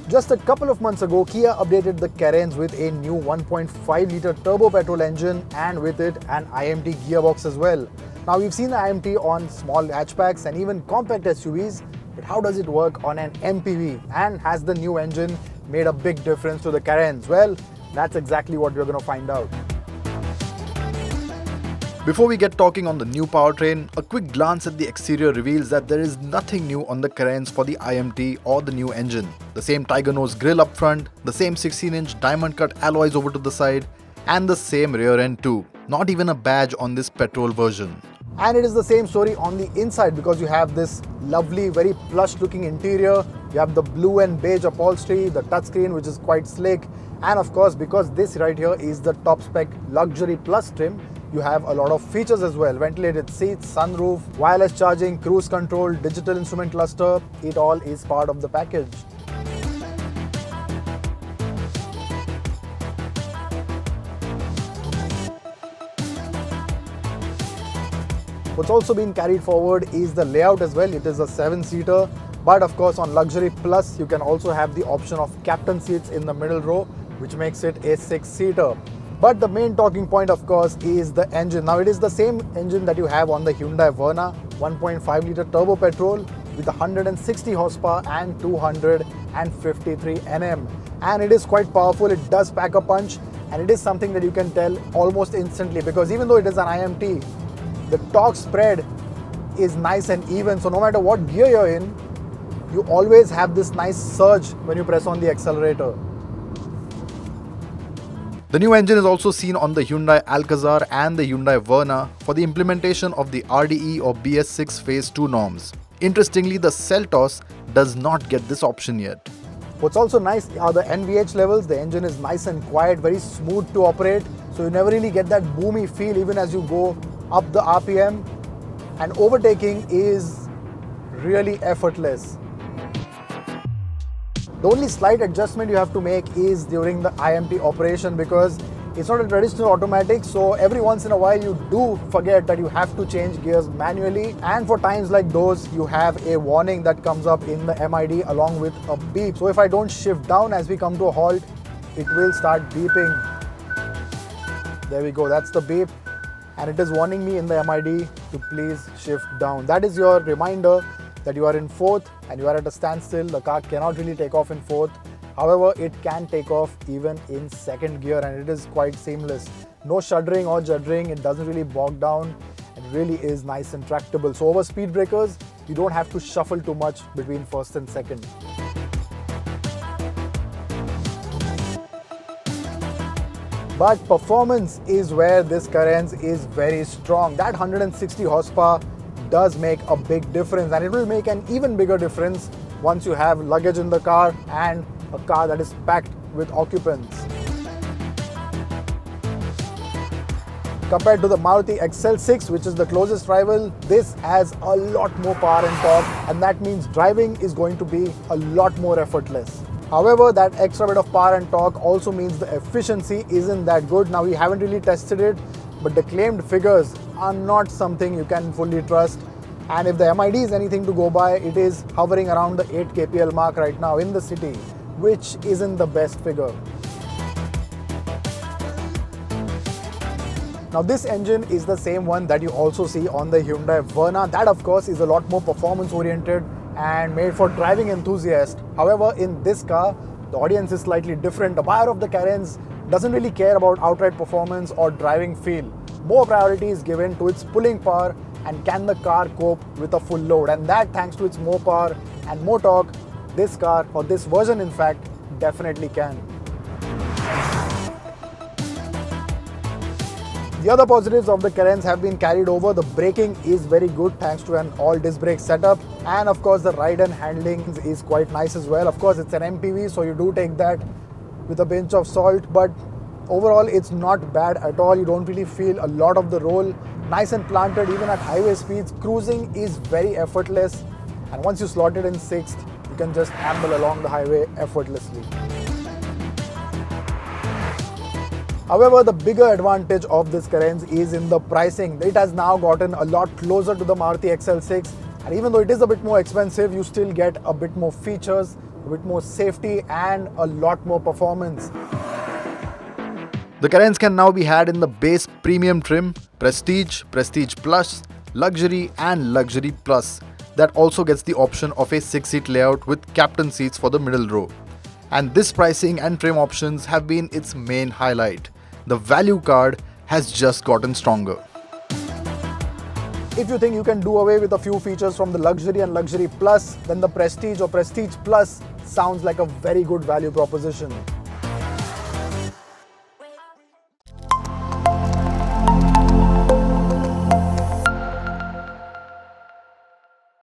Just a couple of months ago, Kia updated the Carens with a new 1.5-litre turbo-petrol engine and with it an iMT gearbox as well. Now we've seen the iMT on small hatchbacks and even compact SUVs, but how does it work on an MPV? And has the new engine made a big difference to the Carens? Well, that's exactly what we're going to find out. Before we get talking on the new powertrain, a quick glance at the exterior reveals that there is nothing new on the Carens for the iMT or the new engine. The same tiger nose grille up front, the same 16-inch diamond cut alloys over to the side, and the same rear end too. Not even a badge on this petrol version. And it is the same story on the inside because you have this lovely, very plush looking interior. You have the blue and beige upholstery, the touchscreen which is quite slick, and of course because this right here is the top spec luxury plus trim, you have a lot of features as well. Ventilated seats, sunroof, wireless charging, cruise control, digital instrument cluster. It all is part of the package. What's also been carried forward is the layout as well. It is a 7-seater, but of course on Luxury Plus you can also have the option of captain seats in the middle row, which makes it a 6-seater. But the main talking point of course is the engine. Now it is the same engine that you have on the Hyundai Verna, 1.5-litre turbo petrol with 160 horsepower and 253 Nm. And it is quite powerful, it does pack a punch, and it is something that you can tell almost instantly because even though it is an iMT, the torque spread is nice and even, so no matter what gear you're in, you always have this nice surge when you press on the accelerator. The new engine is also seen on the Hyundai Alcazar and the Hyundai Verna for the implementation of the RDE or BS6 Phase 2 norms. Interestingly, the Seltos does not get this option yet. What's also nice are the NVH levels. The engine is nice and quiet, very smooth to operate, so you never really get that boomy feel even as you go up the RPM, and overtaking is really effortless. The only slight adjustment you have to make is during the iMT operation because it's not a traditional automatic, so every once in a while you do forget that you have to change gears manually, and for times like those you have a warning that comes up in the MID along with a beep. So if I don't shift down as we come to a halt, it will start beeping. There we go, that's the beep, and it is warning me in the MID to please shift down. That is your reminder that you are in fourth and you are at a standstill. The car cannot really take off in fourth. However, it can take off even in second gear, and it is quite seamless. No shuddering or juddering, it doesn't really bog down. It really is nice and tractable. So over speed breakers, you don't have to shuffle too much between first and second. But performance is where this Carens is very strong. That 160 horsepower does make a big difference, and it will make an even bigger difference once you have luggage in the car and a car that is packed with occupants. Compared to the Maruti XL6, which is the closest rival, this has a lot more power and torque, and that means driving is going to be a lot more effortless. However, that extra bit of power and torque also means the efficiency isn't that good. Now, we haven't really tested it, but the claimed figures are not something you can fully trust. And if the MID is anything to go by, it is hovering around the 8 kpl mark right now in the city, which isn't the best figure. Now this engine is the same one that you also see on the Hyundai Verna. That of course is a lot more performance oriented and made for driving enthusiasts. However, in this car, the audience is slightly different. The buyer of the Carens doesn't really care about outright performance or driving feel. More priority is given to its pulling power and can the car cope with a full load, and that thanks to its more power and more torque, this car, or this version in fact, definitely can. The other positives of the Carens have been carried over. The braking is very good thanks to an all-disc brake setup, and of course the ride and handling is quite nice as well. Of course it's an MPV, so you do take that with a pinch of salt, but overall it's not bad at all. You don't really feel a lot of the roll. Nice and planted even at highway speeds. Cruising is very effortless, and once you slot it in 6th, you can just amble along the highway effortlessly. However, the bigger advantage of this Carens is in the pricing. It has now gotten a lot closer to the Maruti XL6, and even though it is a bit more expensive, you still get a bit more features a bit more safety and a lot more performance. The Carens can now be had in the base premium trim, Prestige, Prestige Plus, Luxury and Luxury Plus. That also gets the option of a 6-seat layout with captain seats for the middle row. And this pricing and trim options have been its main highlight. The value card has just gotten stronger. If you think you can do away with a few features from the Luxury and Luxury Plus, then the Prestige or Prestige Plus sounds like a very good value proposition.